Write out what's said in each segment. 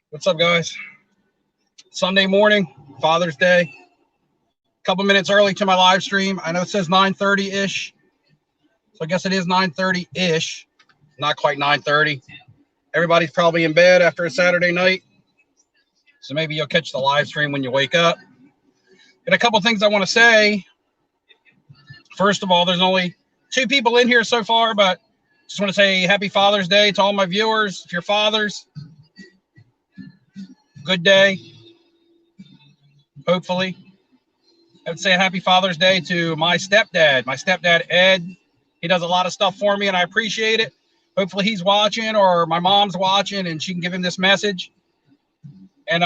What's up, guys? Sunday morning, Father's Day. A couple minutes early to my live stream. I know it says 9:30-ish, so I guess it is 9:30-ish. Not quite 9:30. Everybody's probably in bed after a Saturday night, so maybe you'll catch the live stream when you wake up. Got a couple things I want to say. First of all, there's only 2 people in here so far, but just want to say Happy Father's Day to all my viewers. If you're fathers, good day. Hopefully. I would say Happy Father's Day to my stepdad. My stepdad, Ed. He does a lot of stuff for me, and I appreciate it. Hopefully he's watching, or my mom's watching, and she can give him this message. And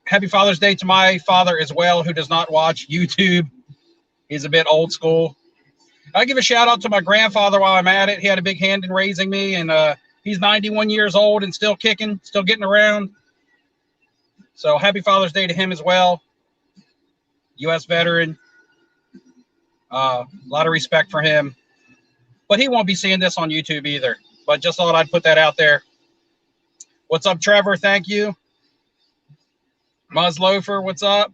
Happy Father's Day to my father as well, who does not watch YouTube. He's a bit old school. I give a shout out to my grandfather while I'm at it. He had a big hand in raising me, and he's 91 years old and still kicking, still getting around. So Happy Father's Day to him as well. U.S. veteran. A lot of respect for him. But he won't be seeing this on YouTube either. But just thought I'd put that out there. What's up, Trevor? Thank you. Muzz Loafer, what's up?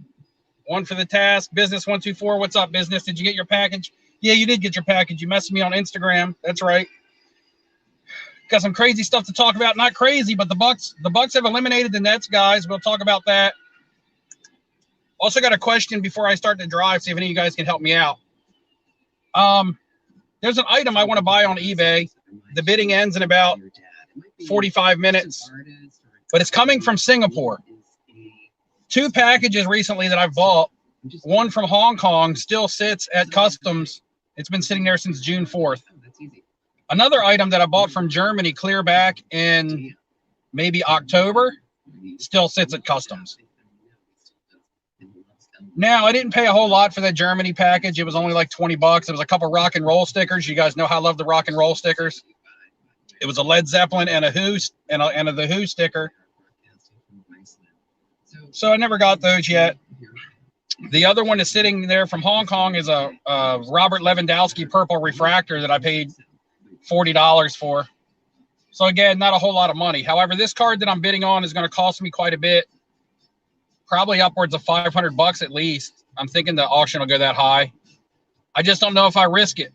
One for the task. Business 124, what's up, business? Did you get your package? Yeah, you did get your package. You messaged me on Instagram. That's right. Got some crazy stuff to talk about. Not crazy, but the Bucks have eliminated the Nets, guys. We'll talk about that. Also got a question before I start to drive, see if any of you guys can help me out. There's an item I want to buy on eBay. The bidding ends in about 45 minutes, but it's coming from Singapore. 2 packages recently that I've bought. One from Hong Kong still sits at customs. It's been sitting there since June 4th. Another item that I bought from Germany clear back in maybe October still sits at customs. Now, I didn't pay a whole lot for that Germany package. It was only like 20 bucks. It was a couple rock and roll stickers. You guys know how I love the rock and roll stickers. It was a Led Zeppelin and a Who and a The Who sticker. So I never got those yet. The other one is sitting there from Hong Kong is a Robert Lewandowski purple refractor that I paid $40 for. So again, not a whole lot of money. However, this card that I'm bidding on is going to cost me quite a bit. Probably upwards of 500 bucks at least. I'm thinking the auction will go that high. I just don't know if I risk it.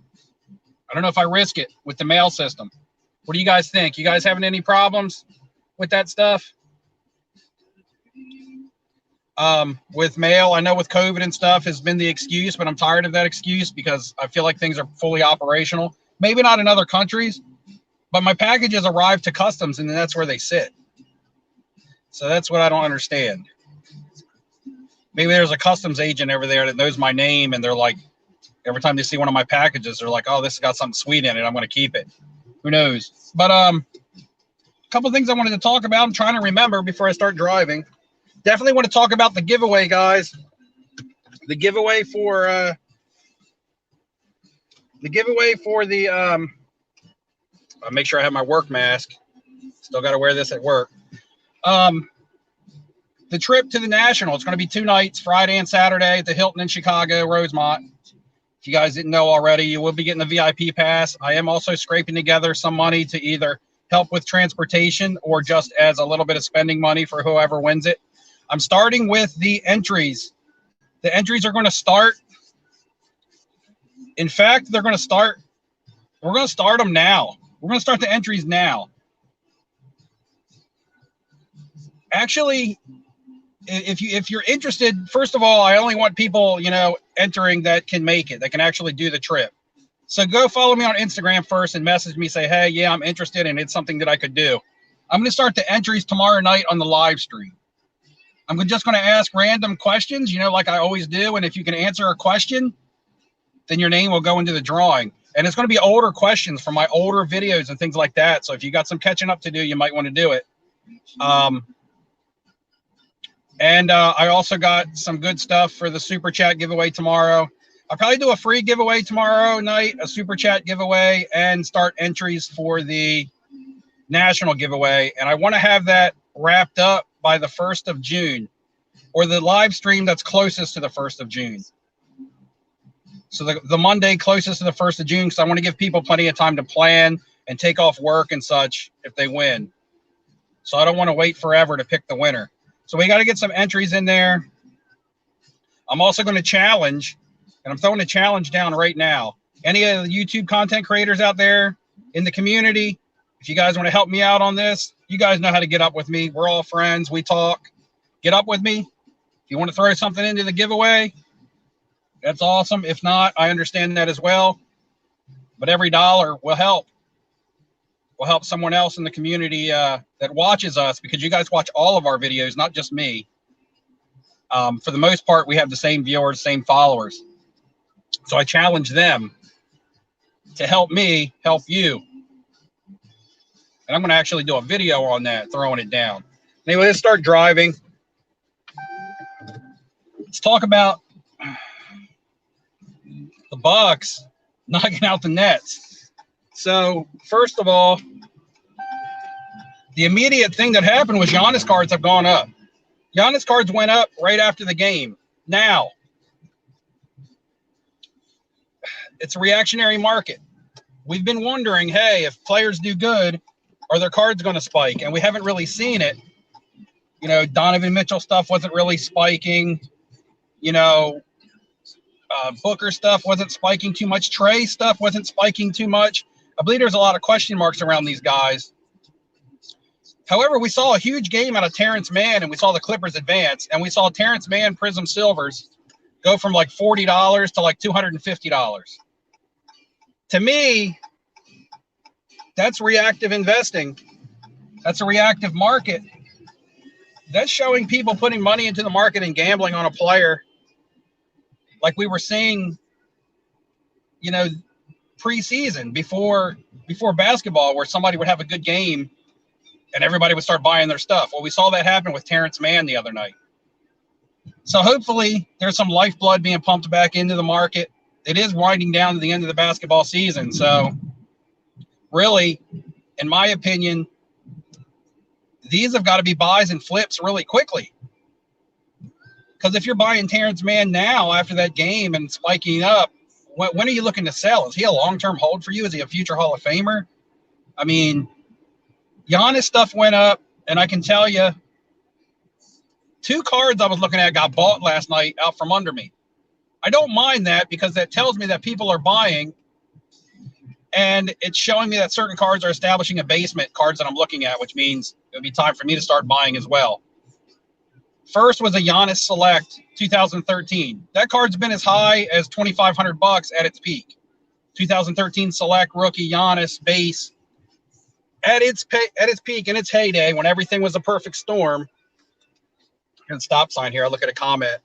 I don't know if I risk it with the mail system. What do you guys think? You guys having any problems with that stuff? With mail, I know with COVID and stuff has been the excuse, but I'm tired of that excuse because I feel like things are fully operational. Maybe not in other countries, but my packages arrive to customs and that's where they sit. So that's what I don't understand. Maybe there's a customs agent over there that knows my name and they're like, every time they see one of my packages, they're like, oh, this has got something sweet in it. I'm going to keep it. Who knows? But a couple of things I wanted to talk about. I'm trying to remember before I start driving. Definitely want to talk about the giveaway, guys. The giveaway for I'll make sure I have my work mask. Still got to wear this at work. The trip to the National, it's going to be 2 nights, Friday and Saturday at the Hilton in Chicago, Rosemont. If you guys didn't know already, you will be getting the VIP pass. I am also scraping together some money to either help with transportation or just as a little bit of spending money for whoever wins it. I'm starting with the entries. The entries are going to start. In fact, we're going to start them now. We're going to start the entries now. Actually, if you're interested, first of all, I only want people, entering that can make it, that can actually do the trip. So go follow me on Instagram first and message me, say, hey, yeah, I'm interested and it's something that I could do. I'm going to start the entries tomorrow night on the live stream. I'm just going to ask random questions, like I always do. And if you can answer a question, then your name will go into the drawing. And it's going to be older questions from my older videos and things like that. So if you got some catching up to do, you might want to do it. I also got some good stuff for the Super Chat giveaway tomorrow. I'll probably do a free giveaway tomorrow night, a Super Chat giveaway, and start entries for the National giveaway. And I want to have that wrapped up by the 1st of June, or the live stream that's closest to the 1st of June. So the Monday closest to the 1st of June, because I want to give people plenty of time to plan and take off work and such if they win. So I don't want to wait forever to pick the winner. So we got to get some entries in there. I'm also going to challenge, and I'm throwing a challenge down right now. Any of the YouTube content creators out there in the community, if you guys want to help me out on this, you guys know how to get up with me. We're all friends. We talk. Get up with me. If you want to throw something into the giveaway, that's awesome. If not, I understand that as well. But every dollar will help. Will help someone else in the community that watches us, because you guys watch all of our videos, not just me. For the most part, we have the same viewers, same followers. So I challenge them to help me help you. And I'm going to actually do a video on that, throwing it down. Anyway, let's start driving. Let's talk about the Bucks knocking out the Nets. So first of all, the immediate thing that happened was Giannis cards have gone up. Giannis cards went up right after the game. Now, it's a reactionary market. We've been wondering, hey, if players do good, are their cards going to spike? And we haven't really seen it. You know, Donovan Mitchell stuff wasn't really spiking. You know, Booker stuff wasn't spiking too much. Trey stuff wasn't spiking too much. I believe there's a lot of question marks around these guys. However, we saw a huge game out of Terrence Mann, and we saw the Clippers advance, and we saw Terrence Mann Prism Silvers go from like $40 to like $250. To me, that's reactive investing. That's a reactive market. That's showing people putting money into the market and gambling on a player like we were seeing, you know, preseason before basketball, where somebody would have a good game and everybody would start buying their stuff. Well, we saw that happen with Terrence Mann the other night. So hopefully there's some lifeblood being pumped back into the market. It is winding down to the end of the basketball season. So really, in my opinion, these have got to be buys and flips really quickly. Because if you're buying Terrence Mann now after that game and spiking up, when are you looking to sell? Is he a long-term hold for you? Is he a future Hall of Famer? I mean, Giannis stuff went up, and I can tell you, 2 cards I was looking at got bought last night out from under me. I don't mind that, because that tells me that people are buying, and it's showing me that certain cards are establishing a basement, cards that I'm looking at, which means it would be time for me to start buying as well. First was a Giannis Select 2013. That card's been as high as $2,500 at its peak. 2013 Select rookie Giannis base at its peak, in its heyday, when everything was a perfect storm. And stop sign here. I'll look at a comment.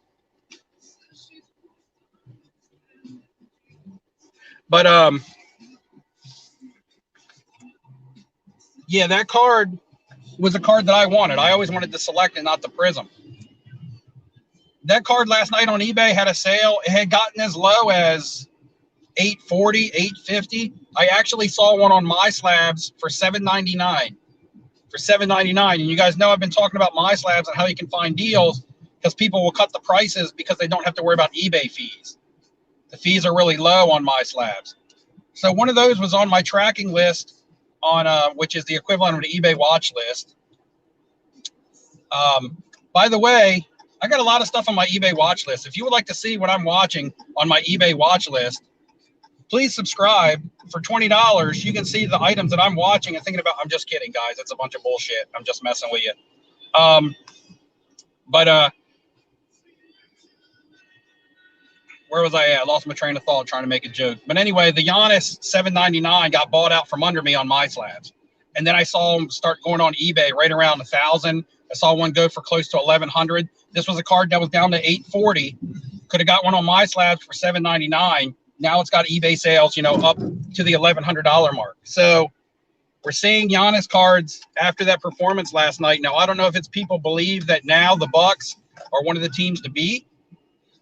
But yeah, that card was a card that I wanted. I always wanted the Select and not the Prism. That card last night on eBay had a sale. It had gotten as low as $840, $850. I actually saw one on My Slabs for $7.99. For $7.99. And you guys know I've been talking about My Slabs and how you can find deals, because people will cut the prices because they don't have to worry about eBay fees. The fees are really low on My Slabs. So one of those was on my tracking list, on which is the equivalent of an eBay watch list. By the way, I got a lot of stuff on my eBay watch list. If you would like to see what I'm watching on my eBay watch list, please subscribe. For $20, you can see the items that I'm watching and thinking about. I'm just kidding, guys. It's a bunch of bullshit. I'm just messing with you. Where was I at? I lost my train of thought trying to make a joke. But anyway, the Giannis $7.99 got bought out from under me on My Slabs. And then I saw them start going on eBay right around $1,000. I saw one go for close to $1,100. This was a card that was down to $840. Could have got one on My Slabs for $7.99. Now it's got eBay sales, you know, up to the $1,100 mark. So we're seeing Giannis cards after that performance last night. Now, I don't know if it's people believe that now the Bucks are one of the teams to beat,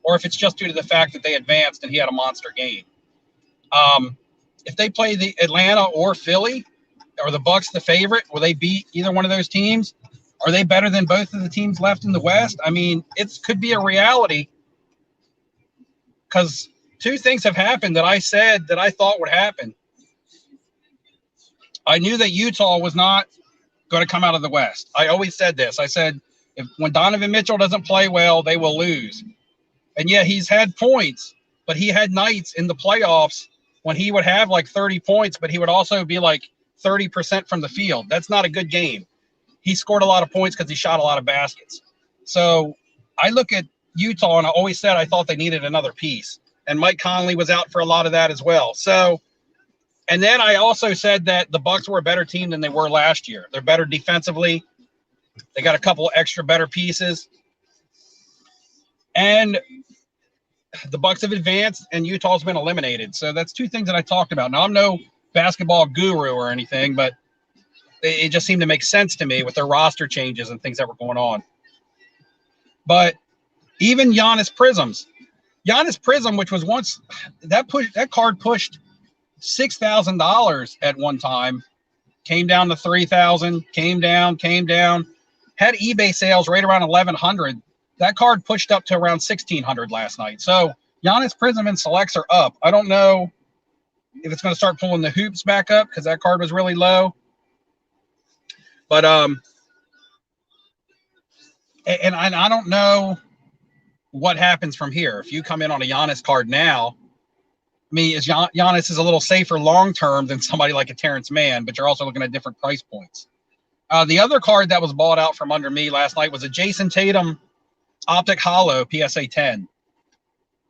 or if it's just due to the fact that they advanced and he had a monster game. If they play the Atlanta or Philly, or the Bucks the favorite, will they beat either one of those teams? Are they better than both of the teams left in the West? I mean, it could be a reality, because 2 things have happened that I said that I thought would happen. I knew that Utah was not going to come out of the West. I always said this. I said, when Donovan Mitchell doesn't play well, they will lose. And yeah, he's had points, but he had nights in the playoffs when he would have like 30 points, but he would also be like 30% from the field. That's not a good game. He scored a lot of points because he shot a lot of baskets. So I look at Utah, and I always said I thought they needed another piece. And Mike Conley was out for a lot of that as well. So, and then I also said that the Bucks were a better team than they were last year. They're better defensively. They got a couple extra better pieces. And the Bucks have advanced, and Utah's been eliminated. So that's two things that I talked about. Now, I'm no basketball guru or anything, but it just seemed to make sense to me with their roster changes and things that were going on. But even Giannis Prism, which was once that card pushed $6,000 at one time, came down to $3,000, came down, had eBay sales right around $1,100. That card pushed up to around $1,600 last night. So Giannis Prism and selects are up. I don't know if it's going to start pulling the hoops back up because that card was really low. But and I don't know what happens from here. If you come in on a Giannis card now, I mean, Giannis is a little safer long term than somebody like a Terrence Mann, but you're also looking at different price points. The other card that was bought out from under me last night was a Jason Tatum Optic Hollow PSA 10.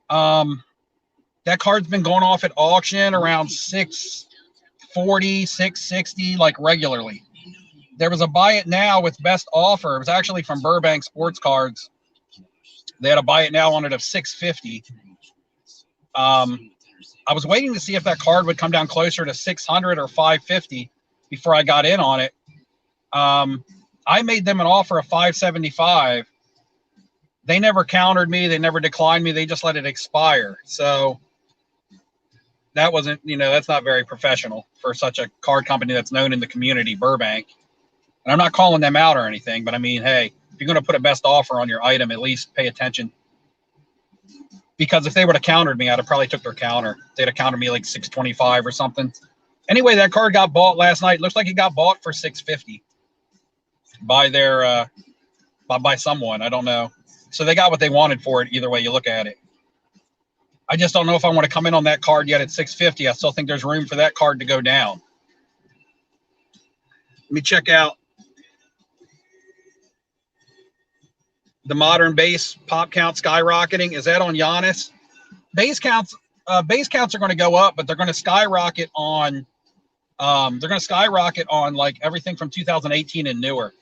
That card's been going off at auction around $640, $660, like regularly. There was a buy it now with best offer. It was actually from Burbank Sports Cards. They had a buy it now on it of $650. I was waiting to see if that card would come down closer to $600 or $550 before I got in on it. I made them an offer of $575. They never countered me. They never declined me. They just let it expire. So that wasn't, that's not very professional for such a card company that's known in the community, Burbank. And I'm not calling them out or anything, but I mean, hey, if you're going to put a best offer on your item, at least pay attention. Because if they would have countered me, I'd have probably took their counter. They'd have countered me like $625 or something. Anyway, that card got bought last night. Looks like it got bought for $650 by their by someone. I don't know. So they got what they wanted for it. Either way you look at it. I just don't know if I want to come in on that card yet at $650. I still think there's room for that card to go down. Let me check out the modern base pop count skyrocketing. Is that on Giannis? Base counts are going to go up, but they're going to skyrocket on like everything from 2018 and newer.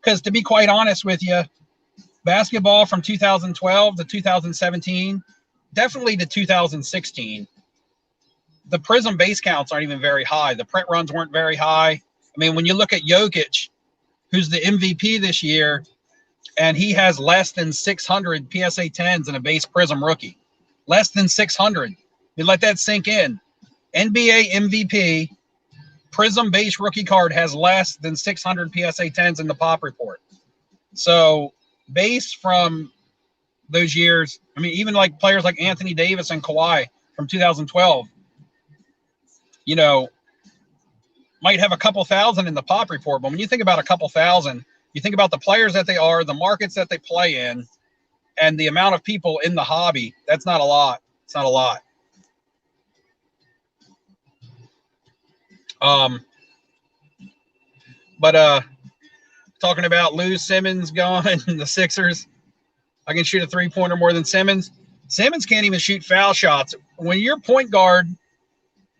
Because to be quite honest with you, basketball from 2012 to 2017, definitely to 2016, the Prism base counts aren't even very high. The print runs weren't very high. I mean, when you look at Jokic, who's the MVP this year, and he has less than 600 PSA 10s in a base Prism rookie. Less than 600. You let that sink in. NBA MVP, Prism base rookie card has less than 600 PSA 10s in the pop report. So base from those years, I mean, even like players like Anthony Davis and Kawhi from 2012, might have a couple thousand in the pop report. But when you think about a couple thousand, you think about the players that they are, the markets that they play in, and the amount of people in the hobby. That's not a lot. It's not a lot. But talking about Lou Simmons going the Sixers, I can shoot a three-pointer more than Simmons. Simmons can't even shoot foul shots. When you're point guard,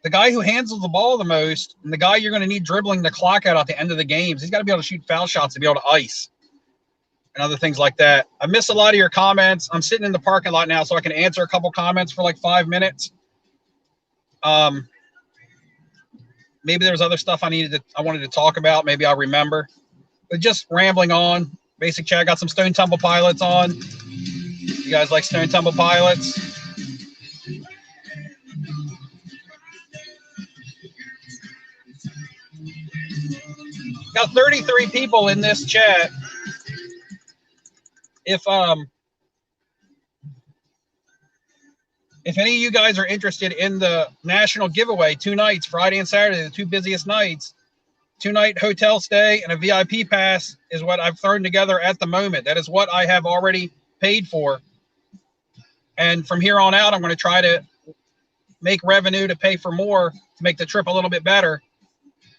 the guy who handles the ball the most, and the guy you're going to need dribbling the clock out at the end of the games, he's got to be able to shoot foul shots to be able to ice and other things like that. I missed a lot of your comments. I'm sitting in the parking lot now, so I can answer a couple comments for like 5 minutes. Maybe there was other stuff I wanted to talk about. Maybe I'll remember. But just rambling on. Basic chat. Got some Stone Temple Pilots on. You guys like Stone Temple Pilots? Got 33 people in this chat. If any of you guys are interested in the national giveaway, 2 nights, Friday and Saturday, the 2 busiest nights, 2-night hotel stay and a VIP pass is what I've thrown together at the moment. That is what I have already paid for. And from here on out, I'm going to try to make revenue to pay for more to make the trip a little bit better.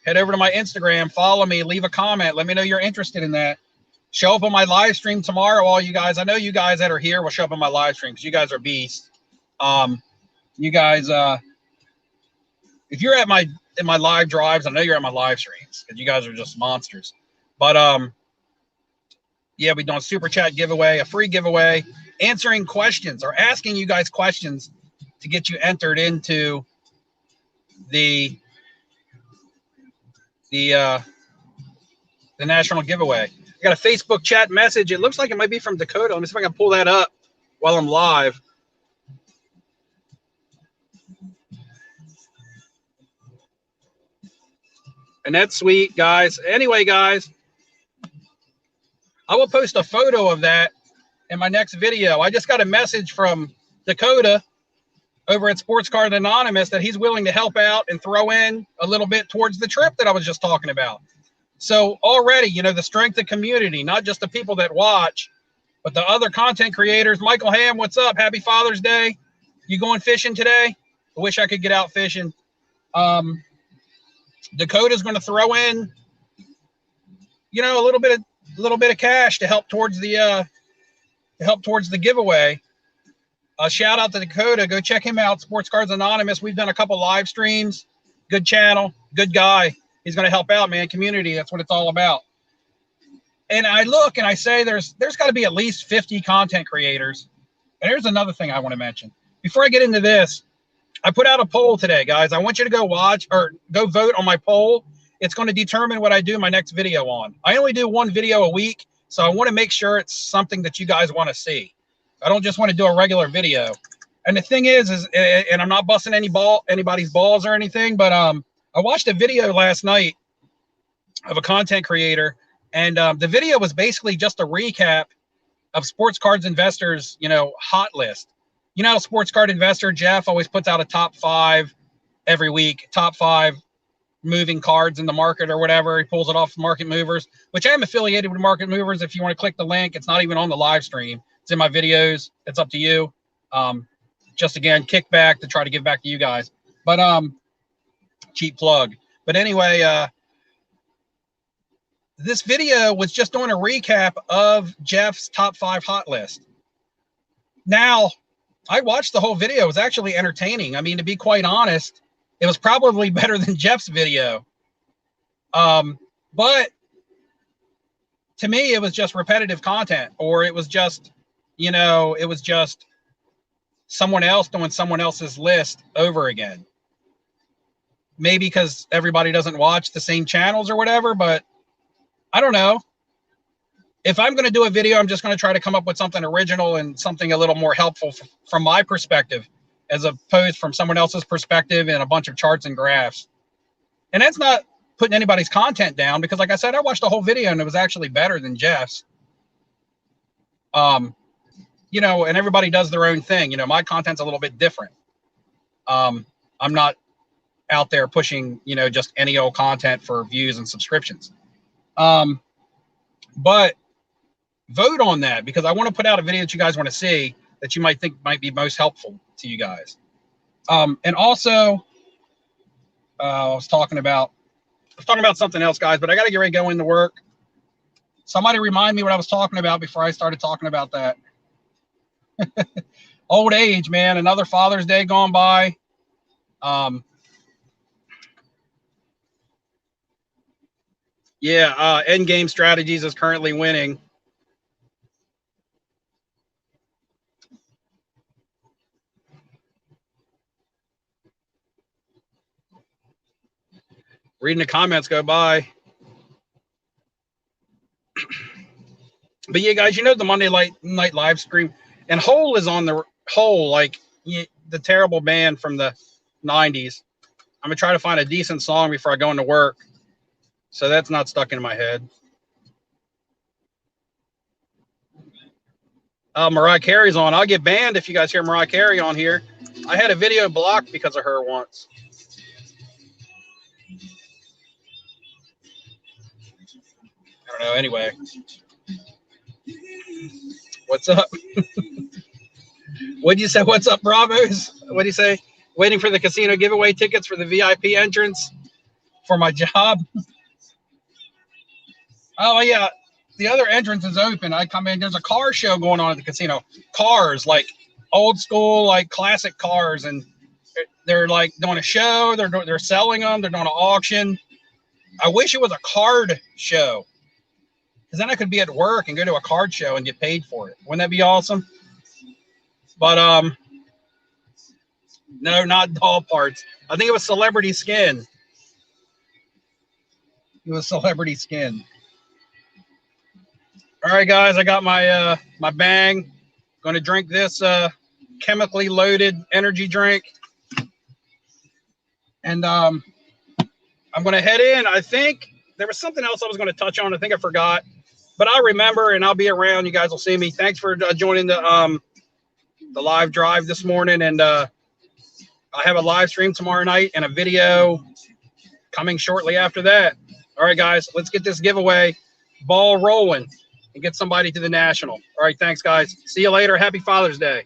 Head over to my Instagram, follow me, leave a comment. Let me know you're interested in that. Show up on my live stream tomorrow, all you guys. I know you guys that are here will show up on my live stream because you guys are beasts. You guys, if you're at in my live drives, I know you're at my live streams because you guys are just monsters. But yeah, we're doing super chat giveaway, a free giveaway, answering questions or asking you guys questions to get you entered into the national giveaway. I got a Facebook chat message. It looks like it might be from Dakota. Let me see if I can pull that up while I'm live. And that's sweet, guys. Anyway, guys, I will post a photo of that in my next video. I just got a message from Dakota over at Sports Card Anonymous that he's willing to help out and throw in a little bit towards the trip that I was just talking about. So already, you know, the strength of community, not just the people that watch, but the other content creators. Michael Ham, what's up? Happy Father's Day. You going fishing today? I wish I could get out fishing. Dakota's going to throw in, you know, a little bit of cash to help towards the giveaway. Shout out to Dakota. Go check him out. Sports Cards Anonymous. We've done a couple live streams. Good channel. Good guy. He's going to help out, man. Community. That's what it's all about. And I look and I say there's got to be at least 50 content creators. And here's another thing I want to mention. Before I get into this, I put out a poll today, guys. I want you to go watch or go vote on my poll. It's going to determine what I do my next video on. I only do one video a week, so I want to make sure it's something that you guys want to see. I don't just want to do a regular video. And the thing is, and I'm not busting anybody's balls or anything, but I watched a video last night of a content creator, and the video was basically just a recap of Sports Cards Investors, you know, hot list. You know, Sports Card Investor Jeff always puts out a top 5 every week, top 5 moving cards in the market or whatever. He pulls it off Market Movers, which I am affiliated with Market Movers. If you want to click the link, it's not even on the live stream. It's in my videos. It's up to you. Just again, kickback to try to give back to you guys. But cheap plug. But anyway, this video was just doing a recap of Jeff's top 5 hot list. Now, I watched the whole video. It was actually entertaining. I mean, to be quite honest, it was probably better than Jeff's video. But to me, it was just repetitive content, or it was just, you know, it was just someone else doing someone else's list over again. Maybe because everybody doesn't watch the same channels or whatever, but I don't know. If I'm going to do a video, I'm just going to try to come up with something original and something a little more helpful from my perspective, as opposed from someone else's perspective and a bunch of charts and graphs. And that's not putting anybody's content down, because like I said, I watched the whole video and it was actually better than Jeff's. You know, and everybody does their own thing. You know, my content's a little bit different. I'm not out there pushing, you know, just any old content for views and subscriptions. But vote on that, because I want to put out a video that you guys want to see that you might think might be most helpful to you guys. And also, I was talking about something else, guys, but I got to get ready to go into work. Somebody remind me what I was talking about before I started talking about that. Old age, man. Another Father's Day gone by. Yeah, Endgame Strategies is currently winning. Reading the comments go by. But yeah, guys, you know the Monday night live stream, and Hole is on the Hole, like the terrible band from the 90s. I'm gonna try to find a decent song before I go into work, so that's not stuck in my head. Mariah Carey's on. I'll get banned if you guys hear Mariah Carey on here. I had a video blocked because of her once. don't know. Anyway, what's up? What'd you say? What's up, Bravos? What'd you say? Waiting for the casino giveaway tickets for the VIP entrance for my job. Oh, yeah. The other entrance is open. I come in. There's a car show going on at the casino. Cars, like old school, like classic cars. And they're like doing a show. They're selling them. They're doing an auction. I wish it was a card show, because then I could be at work and go to a card show and get paid for it. Wouldn't that be awesome? But no, not doll parts. I think it was celebrity skin. It was celebrity skin. All right, guys, I got my my bang. Going to drink this chemically loaded energy drink, and I'm going to head in. I think there was something else I was going to touch on. I think I forgot, but I'll remember, and I'll be around. You guys will see me. Thanks for joining the live drive this morning, and I have a live stream tomorrow night and a video coming shortly after that. All right, guys, let's get this giveaway ball rolling and get somebody to the national. All right, thanks, guys. See you later. Happy Father's Day.